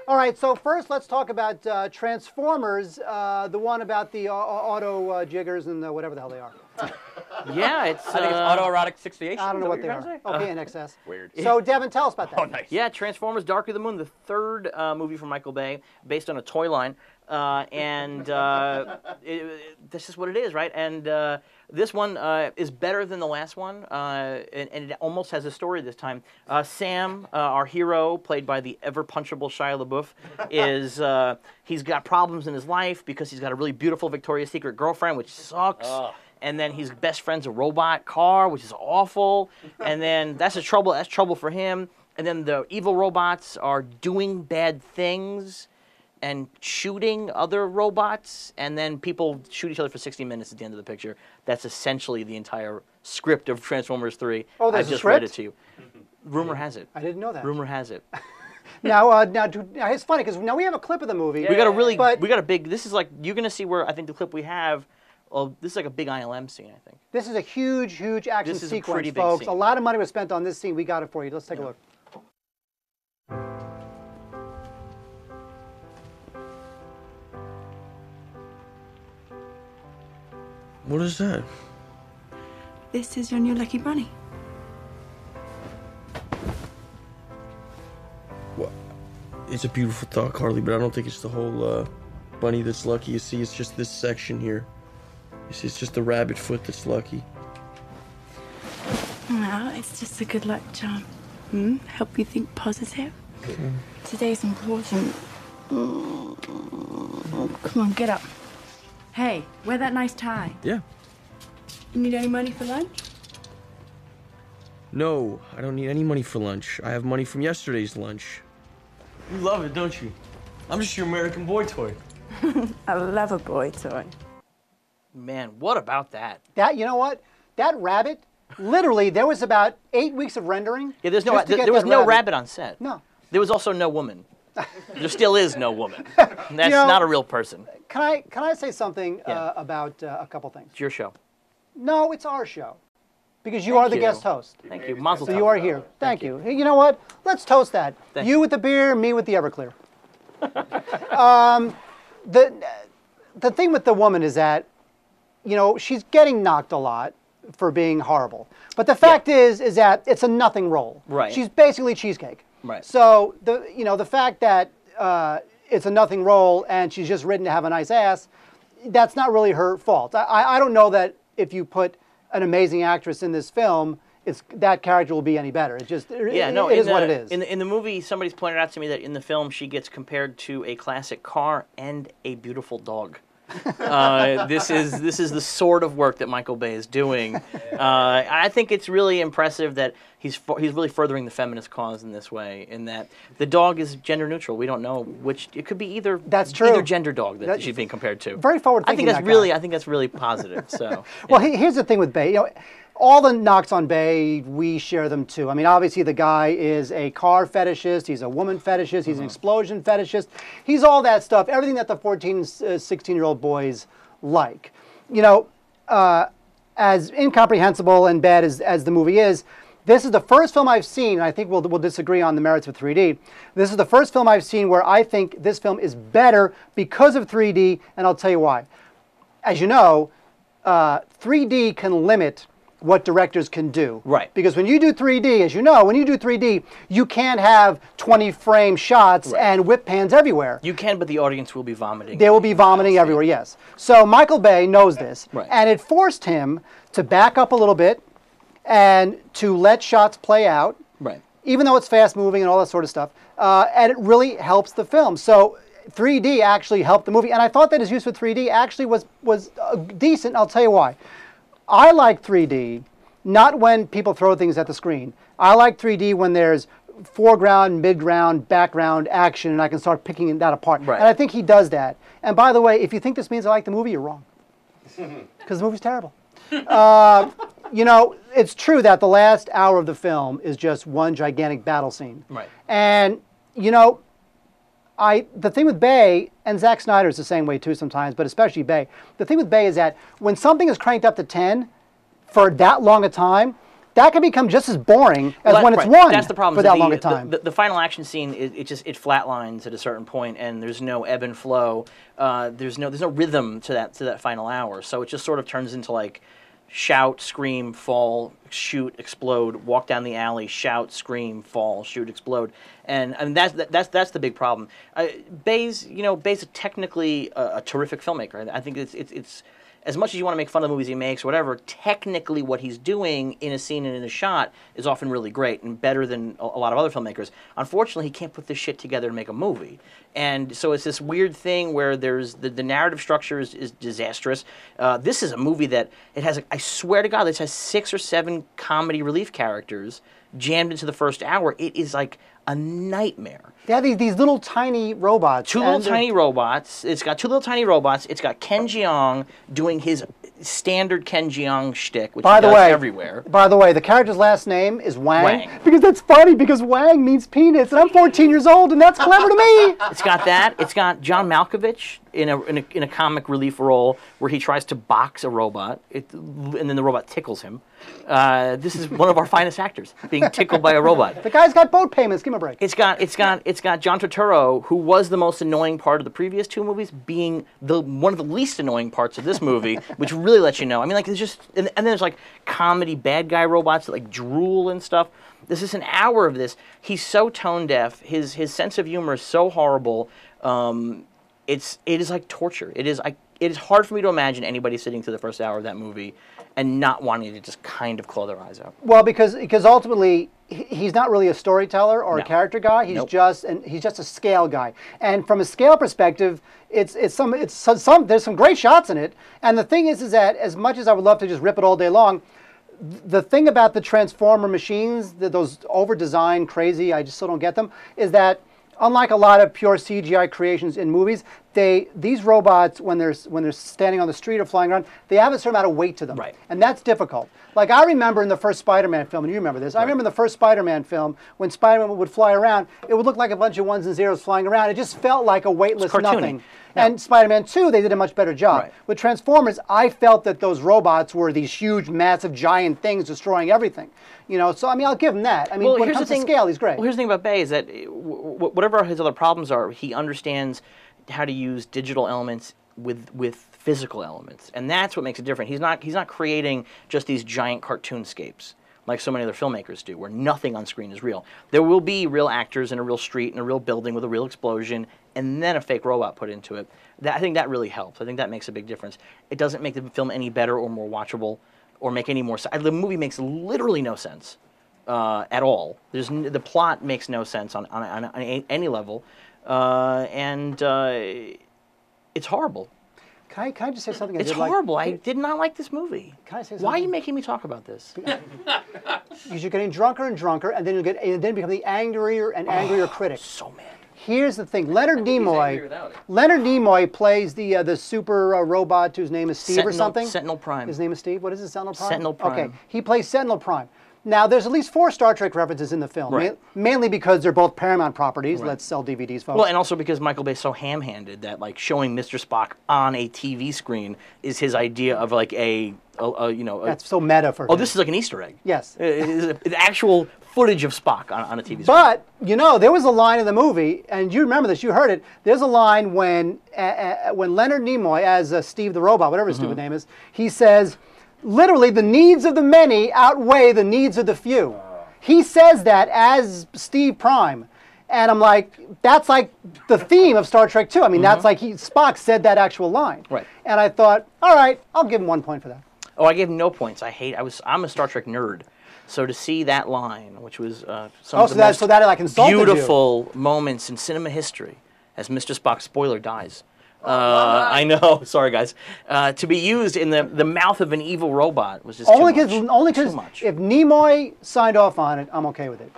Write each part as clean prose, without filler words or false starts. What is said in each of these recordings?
All right, so first let's talk about Transformers, the one about the auto jiggers and whatever the hell they are. Yeah, it's... I think it's autoerotic asphyxiation. I don't know what they are. Okay, in excess. Weird. So, Devin, tell us about that. Oh, nice. Yeah, Transformers Dark of the Moon, the third movie from Michael Bay, based on a toy line. This is what it is, right? And this one is better than the last one, and it almost has a story this time. Sam, our hero, played by the ever-punchable Shia LaBeouf, is he's got problems in his life because he's got a really beautiful Victoria's Secret girlfriend, which sucks. And then his best friend's a robot car, which is awful. And then that's trouble for him. And then the evil robots are doing bad things and shooting other robots, and then people shoot each other for 60 minutes at the end of the picture. That's essentially the entire script of Transformers 3. Oh, there's I just a script? read it to you. Rumor has it. I didn't know that. Rumor has it. Now it's funny because now we have a clip of the movie. We got a big. This is like, you're gonna see where I think the clip we have. Oh, this is like a big ILM scene, I think. This is a huge, huge action This is a sequence, pretty big folks. scene. A lot of money was spent on this scene. We got it for you. Let's take a look. What is that? This is your new lucky bunny. What? It's a beautiful thought, Carly, but I don't think it's the whole bunny that's lucky. You see, it's just this section here. You see, it's just the rabbit foot that's lucky. Well, it's just a good luck charm. Help you think positive. Today's important. Come on, get up. Hey, wear that nice tie. Yeah. You need any money for lunch? No, I don't need any money for lunch. I have money from yesterday's lunch. You love it, don't you? I'm just your American boy toy. I love a boy toy. Man, what about that? That, you know what? That rabbit, literally, there was about 8 weeks of rendering. Yeah, there was that no rabbit on set. No. There was also no woman. There still is no woman. That's not a real person. Can I say something about a couple things? It's your show. No, it's our show. Because you are the guest host. Thank you. Mazel So tov. you are here. Thank you. Hey, you know what? Let's toast that. Thank You with the beer, me with the Everclear. The thing with the woman is that, you know, she's getting knocked a lot for being horrible. But the fact is that it's a nothing role. Right. She's basically cheesecake. Right. So the fact that it's a nothing role and she's just written to have a nice ass, that's not really her fault. I don't know that if you put an amazing actress in this film, that character will be any better. It just it is what it is. In the movie, somebody's pointed out to me that in the film she gets compared to a classic car and a beautiful dog. This is the sort of work that Michael Bay is doing. I think it's really impressive that he's really furthering the feminist cause in this way. In that the dog is gender neutral. We don't know which. It could be either. That's true. Either gender dog that she's being compared to. Very forward thinking. I think that's really positive. So. Well, here's the thing with Bay. You know, all the knocks on Bay, we share them too. I mean, obviously the guy is a car fetishist, he's a woman fetishist, he's an explosion fetishist. He's all that stuff, everything that the 14, 16-year-old boys like. You know, as incomprehensible and bad as the movie is, this is the first film I've seen, and I think we'll disagree on the merits of 3D. This is the first film I've seen where I think this film is better because of 3D, and I'll tell you why. As you know, 3D can limit what directors can do. Right. Because when you do 3D, as you know, when you do 3D, you can't have 20-frame shots and whip pans everywhere. You can, but the audience will be vomiting. They will be vomiting everywhere, yes. So Michael Bay knows this. Right. And it forced him to back up a little bit and to let shots play out. Right. Even though it's fast-moving and all that sort of stuff. And it really helps the film. So 3D actually helped the movie. And I thought that his use of 3D actually was decent. I'll tell you why. I like 3D, not when people throw things at the screen. I like 3D when there's foreground, midground, background action, and I can start picking that apart. Right. And I think he does that. And by the way, if you think this means I like the movie, you're wrong. Because the movie's terrible. You know, it's true that the last hour of the film is just one gigantic battle scene. Right. And, you know, the thing with Bay, and Zack Snyder is the same way too sometimes, but especially Bay, the thing with Bay is that when something is cranked up to 10 for that long a time, that can become just as boring as when it's right. won That's the problem, for that long a time. The final action scene, it flatlines at a certain point, and there's no ebb and flow. There's no rhythm to that final hour. So it just sort of turns into like shout, scream, fall, shoot, explode, walk down the alley, shout, scream, fall, shoot, explode, and that's the big problem. Bay's technically a terrific filmmaker. I think it's as much as you want to make fun of the movies he makes, or whatever, technically what he's doing in a scene and in a shot is often really great and better than a lot of other filmmakers. Unfortunately, he can't put this shit together to make a movie. And so it's this weird thing where there's the narrative structure is disastrous. This is a movie that it has, I swear to God, this has 6 or 7 comedy relief characters jammed into the first hour. It is like a nightmare. Yeah, these little tiny robots. Two little tiny robots. It's got 2 little tiny robots. It's got Ken Jeong doing his standard Ken Jeong shtick, which he does everywhere. By the way, the character's last name is Wang. Because that's funny, because Wang means penis, and I'm 14 years old, and that's clever to me. It's got that. It's got John Malkovich in a comic relief role where he tries to box a robot, and then the robot tickles him. This is one of our finest actors being tickled by a robot. The guy's got boat payments. Give him a break. It's got John Turturro, who was the most annoying part of the previous 2 movies, being one of the least annoying parts of this movie, which really lets you know. I mean, like, there's just and then there's like comedy bad guy robots that like drool and stuff. This is an hour of this. He's so tone deaf. His sense of humor is so horrible. It is like torture. It is hard for me to imagine anybody sitting through the first hour of that movie and not wanting to just kind of claw their eyes out. Well, because ultimately he's not really a storyteller or a character guy. He's just a scale guy. And from a scale perspective, there's some great shots in it. And the thing is that as much as I would love to just rip it all day long, the thing about the Transformer machines, those over-designed, crazy, I just still don't get them, is that unlike a lot of pure CGI creations in movies, these robots, when they're standing on the street or flying around, they have a certain amount of weight to them. Right. And that's difficult. Like I remember in the first Spider-Man film, and you remember this, I remember in the first Spider-Man film, when Spider-Man would fly around, it would look like a bunch of ones and zeros flying around. It just felt like a weightless nothing. Yeah. And Spider-Man 2, they did a much better job. Right. With Transformers, I felt that those robots were these huge, massive, giant things destroying everything. So I mean, I'll give him that. I mean, when it comes to scale, he's great. Well, here's the thing about Bay is that whatever his other problems are, he understands how to use digital elements with physical elements, and that's what makes it different. He's not creating just these giant cartoonscapes like so many other filmmakers do, where nothing on screen is real. There will be real actors in a real street and a real building with a real explosion, and then a fake robot put into it. I think that really helps. I think that makes a big difference. It doesn't make the film any better or more watchable or make any more sense. The movie makes literally no sense at all. The plot makes no sense on any level, and it's horrible. Can I just say something? It's horrible. I did not like this movie. Can I say something? Why are you making me talk about this? Because you're getting drunker and drunker, and then become the angrier and angrier critic. So mad. Here's the thing: Leonard Nimoy plays the super robot whose name is Steve or something. Sentinel Prime. His name is Steve. What is it? Sentinel Prime. Sentinel Prime. Okay, he plays Sentinel Prime. Now, there's at least 4 Star Trek references in the film, mainly because they're both Paramount properties. Let's sell DVDs, folks. Well, and also because Michael Bay's so ham-handed that, like, showing Mr. Spock on a TV screen is his idea of, like, that's so meta for him. Oh, this is like an Easter egg. Yes. It's actual footage of Spock on a TV screen. But, there was a line in the movie, and you remember this, you heard it. There's a line when Leonard Nimoy, as Steve the Robot, whatever his stupid name is, he says, literally, the needs of the many outweigh the needs of the few. He says that as Steve Prime. And I'm like, that's like the theme of Star Trek 2. I mean, that's like Spock said that actual line. Right. And I thought, all right, I'll give him 1 point for that. Oh, I gave him no points. I'm a Star Trek nerd. So to see that line, which was some of the most beautiful moments in cinema history, as Mr. Spock, spoiler, dies. I know, sorry guys. To be used in the mouth of an evil robot was just only too because if Nimoy signed off on it, I'm okay with it.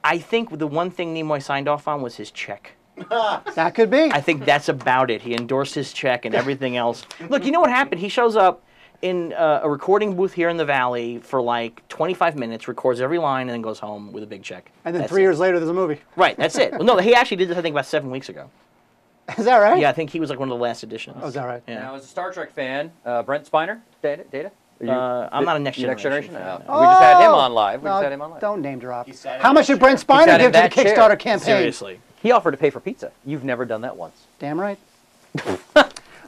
I think the one thing Nimoy signed off on was his check. That could be. I think that's about it. He endorsed his check and everything else. Look, you know what happened? He shows up in a recording booth here in the Valley for like 25 minutes, records every line, and then goes home with a big check. And then 3 years later, there's a movie. Right, that's it. Well, no, he actually did this, I think, about 7 weeks ago. Is that right? Yeah, I think he was like one of the last editions. Oh, is that right? Yeah. Now, as a Star Trek fan, Brent Spiner, Data? I'm not a Next Generation. fan. fan. We just had him on live. We just had him on live. Don't name drop. How much did Brent Spiner give to the Kickstarter campaign? Seriously. He offered to pay for pizza. You've never done that once. Damn right.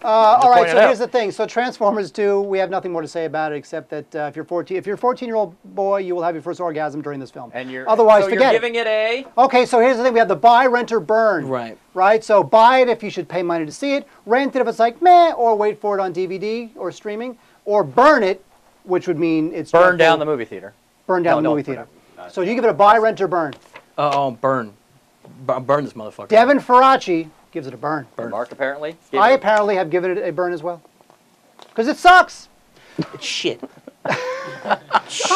All right, so pointing it here's out. the thing. So Transformers 2, we have nothing more to say about it except that if you're a 14-year-old boy, you will have your first orgasm during this film. And Otherwise, so forget you're giving it a... Okay, so here's the thing. We have the buy, rent, or burn. Right. Right? So buy it if you should pay money to see it. Rent it if it's like meh, or wait for it on DVD or streaming. Or burn it, which would mean it's... Burn down the movie theater. Burn down the movie theater. So you give it a buy, rent, or burn. Burn. Burn this motherfucker. Devin Faraci gives it a burn. Mark apparently. I apparently have given it a burn as well. Because it sucks. It's shit. How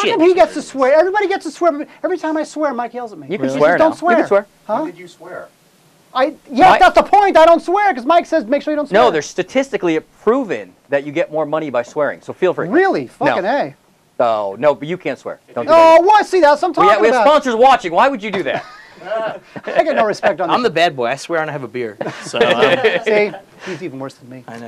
come he gets to swear? Everybody gets to swear. Every time I swear, Mike yells at me. You can He swear says, now. Don't swear. You can swear. Huh? When did you swear? That's the point. I don't swear because Mike says make sure you don't swear. No, there's statistically proven that you get more money by swearing. So feel free. Really? Fucking No. A. Oh, no, but you can't swear. Don't do Oh, that. what? See, that's what I'm talking We have about. sponsors watching. Why would you do that? I get no respect on this. I'm the bad boy. I swear when I have a beer. So See, he's even worse than me. I know.